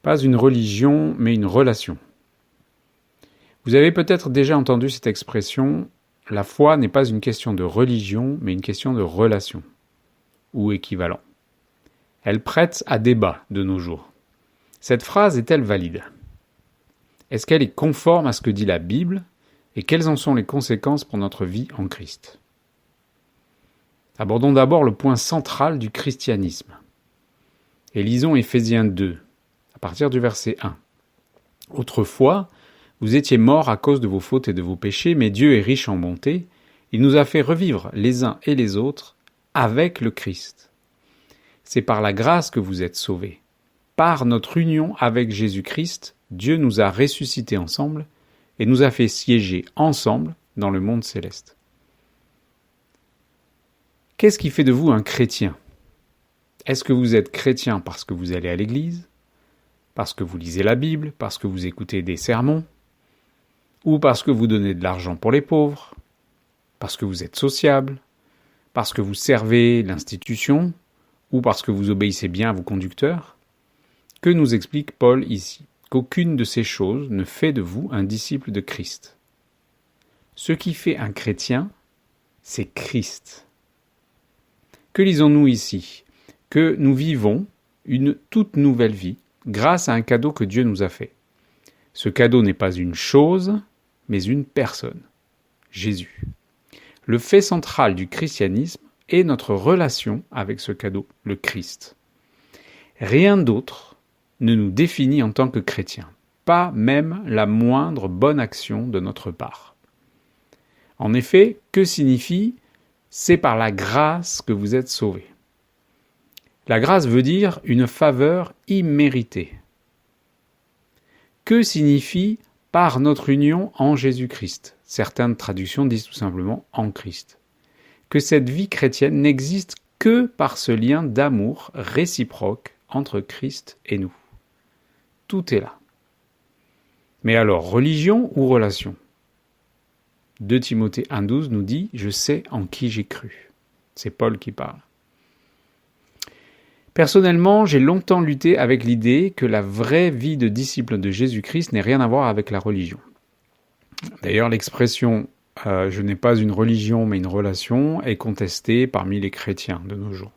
Pas une religion, mais une relation. Vous avez peut-être déjà entendu cette expression « la foi n'est pas une question de religion, mais une question de relation » ou équivalent. Elle prête à débat de nos jours. Cette phrase est-elle valide? Est-ce qu'elle est conforme à ce que dit la Bible et quelles en sont les conséquences pour notre vie en Christ? Abordons d'abord le point central du christianisme. Et lisons Éphésiens 2, à partir du verset 1. « Autrefois, vous étiez morts à cause de vos fautes et de vos péchés, mais Dieu est riche en bonté. Il nous a fait revivre les uns et les autres avec le Christ. C'est par la grâce que vous êtes sauvés. Par notre union avec Jésus-Christ, Dieu nous a ressuscités ensemble et nous a fait siéger ensemble dans le monde céleste. » Qu'est-ce qui fait de vous un chrétien? Est-ce que vous êtes chrétien parce que vous allez à l'église, parce que vous lisez la Bible, parce que vous écoutez des sermons, ou parce que vous donnez de l'argent pour les pauvres, parce que vous êtes sociable, parce que vous servez l'institution, ou parce que vous obéissez bien à vos conducteurs? Que nous explique Paul ici? Qu'aucune de ces choses ne fait de vous un disciple de Christ. Ce qui fait un chrétien, c'est Christ. Que lisons-nous ici? Que nous vivons une toute nouvelle vie grâce à un cadeau que Dieu nous a fait. Ce cadeau n'est pas une chose, mais une personne, Jésus. Le fait central du christianisme est notre relation avec ce cadeau, le Christ. Rien d'autre ne nous définit en tant que chrétiens, pas même la moindre bonne action de notre part. En effet, que signifie « c'est par la grâce que vous êtes sauvés ». La grâce veut dire une faveur imméritée. Que signifie « par notre union en Jésus-Christ » ? Certaines traductions disent tout simplement « en Christ ». Que cette vie chrétienne n'existe que par ce lien d'amour réciproque entre Christ et nous. Tout est là. Mais alors, religion ou relation? 2 Timothée 1,12 nous dit « Je sais en qui j'ai cru ». C'est Paul qui parle. Personnellement, j'ai longtemps lutté avec l'idée que la vraie vie de disciple de Jésus-Christ n'ait rien à voir avec la religion. D'ailleurs, l'expression « je n'ai pas une religion mais une relation » est contestée parmi les chrétiens de nos jours.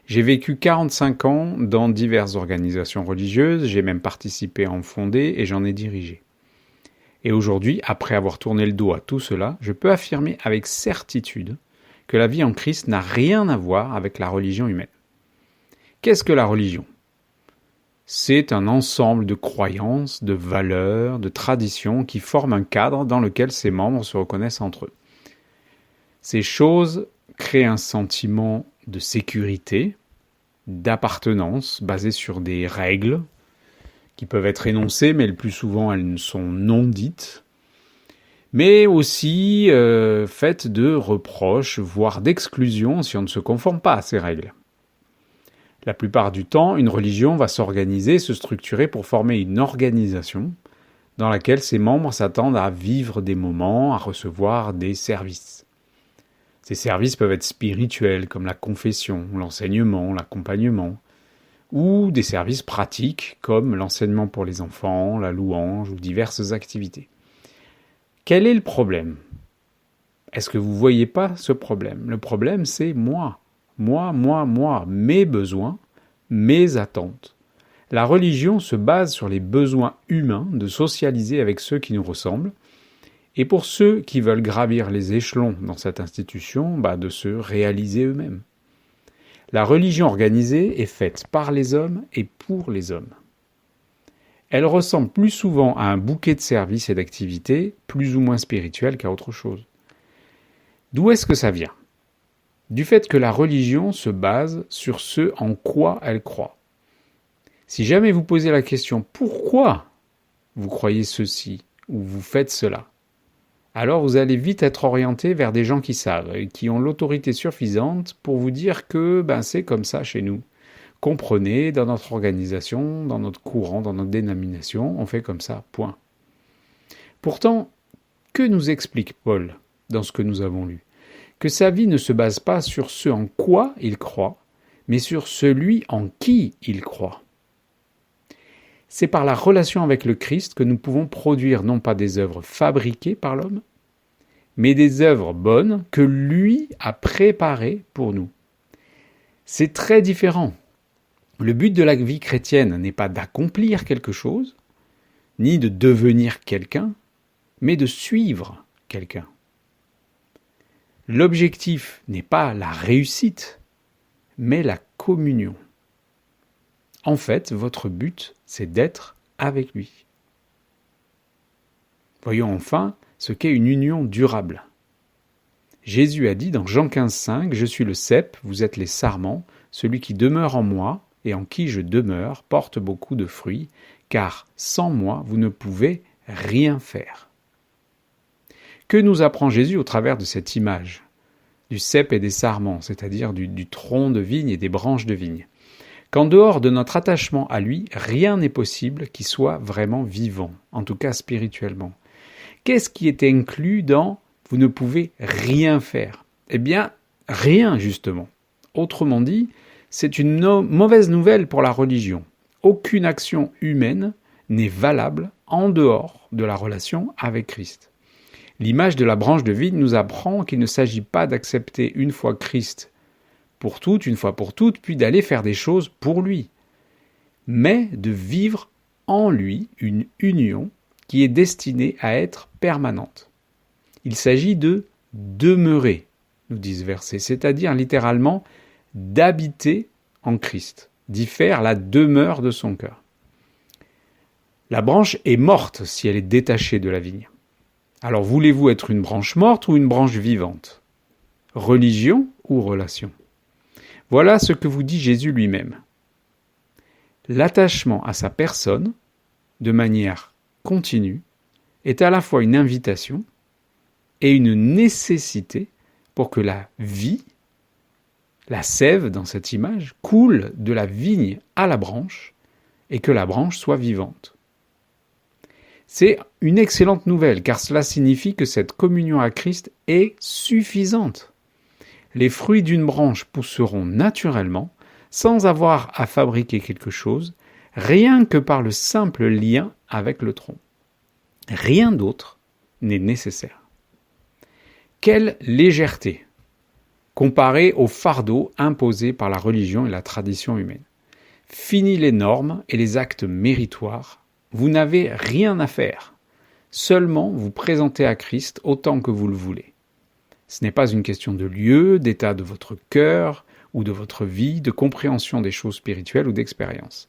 J'ai vécu 45 ans dans diverses organisations religieuses, j'ai même participé à en fonder et j'en ai dirigé. Et aujourd'hui, après avoir tourné le dos à tout cela, je peux affirmer avec certitude que la vie en Christ n'a rien à voir avec la religion humaine. Qu'est-ce que la religion? C'est un ensemble de croyances, de valeurs, de traditions qui forment un cadre dans lequel ses membres se reconnaissent entre eux. Ces choses créent un sentiment de sécurité, d'appartenance basé sur des règles qui peuvent être énoncées, mais le plus souvent elles sont non dites, mais aussi faites de reproches, voire d'exclusions si on ne se conforme pas à ces règles. La plupart du temps, une religion va s'organiser, se structurer pour former une organisation dans laquelle ses membres s'attendent à vivre des moments, à recevoir des services. Ces services peuvent être spirituels, comme la confession, l'enseignement, l'accompagnement, ou des services pratiques, comme l'enseignement pour les enfants, la louange ou diverses activités. Quel est le problème? Est-ce que vous ne voyez pas ce problème? Le problème, c'est moi, mes besoins, mes attentes. La religion se base sur les besoins humains de socialiser avec ceux qui nous ressemblent, et pour ceux qui veulent gravir les échelons dans cette institution, de se réaliser eux-mêmes. La religion organisée est faite par les hommes et pour les hommes. Elle ressemble plus souvent à un bouquet de services et d'activités, plus ou moins spirituels qu'à autre chose. D'où est-ce que ça vient? Du fait que la religion se base sur ce en quoi elle croit. Si jamais vous posez la question « Pourquoi vous croyez ceci ?» ou « Vous faites cela ?» alors vous allez vite être orienté vers des gens qui savent et qui ont l'autorité suffisante pour vous dire que c'est comme ça chez nous. Comprenez, dans notre organisation, dans notre courant, dans notre dénomination, on fait comme ça, point. Pourtant, que nous explique Paul dans ce que nous avons lu? Que sa vie ne se base pas sur ce en quoi il croit, mais sur celui en qui il croit. C'est par la relation avec le Christ que nous pouvons produire non pas des œuvres fabriquées par l'homme, mais des œuvres bonnes que lui a préparées pour nous. C'est très différent. Le but de la vie chrétienne n'est pas d'accomplir quelque chose, ni de devenir quelqu'un, mais de suivre quelqu'un. L'objectif n'est pas la réussite, mais la communion. En fait, votre but, c'est d'être avec lui. Voyons enfin ce qu'est une union durable. Jésus a dit dans Jean 15,5 « Je suis le cep, vous êtes les sarments, celui qui demeure en moi et en qui je demeure porte beaucoup de fruits, car sans moi, vous ne pouvez rien faire. » Que nous apprend Jésus au travers de cette image du cep et des sarments, c'est-à-dire du tronc de vigne et des branches de vigne? Qu'en dehors de notre attachement à lui, rien n'est possible qui soit vraiment vivant, en tout cas spirituellement. Qu'est-ce qui est inclus dans « vous ne pouvez rien faire » ? Eh bien, rien justement. Autrement dit, c'est une mauvaise nouvelle pour la religion. Aucune action humaine n'est valable en dehors de la relation avec Christ. L'image de la branche de vigne nous apprend qu'il ne s'agit pas d'accepter une fois Christ pour toutes, une fois pour toutes, puis d'aller faire des choses pour lui, mais de vivre en lui une union qui est destinée à être permanente. Il s'agit de demeurer, nous dit ce verset, c'est-à-dire littéralement d'habiter en Christ, d'y faire la demeure de son cœur. La branche est morte si elle est détachée de la vigne. Alors voulez-vous être une branche morte ou une branche vivante ? Religion ou relation ? Voilà ce que vous dit Jésus lui-même. L'attachement à sa personne, de manière continue, est à la fois une invitation et une nécessité pour que la vie, la sève dans cette image, coule de la vigne à la branche et que la branche soit vivante. C'est une excellente nouvelle car cela signifie que cette communion à Christ est suffisante. Les fruits d'une branche pousseront naturellement, sans avoir à fabriquer quelque chose, rien que par le simple lien avec le tronc. Rien d'autre n'est nécessaire. Quelle légèreté comparée au fardeau imposé par la religion et la tradition humaine. Fini les normes et les actes méritoires, vous n'avez rien à faire. Seulement vous présenter à Christ autant que vous le voulez. Ce n'est pas une question de lieu, d'état de votre cœur ou de votre vie, de compréhension des choses spirituelles ou d'expérience.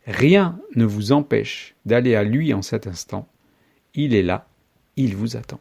Rien ne vous empêche d'aller à lui en cet instant. Il est là, il vous attend.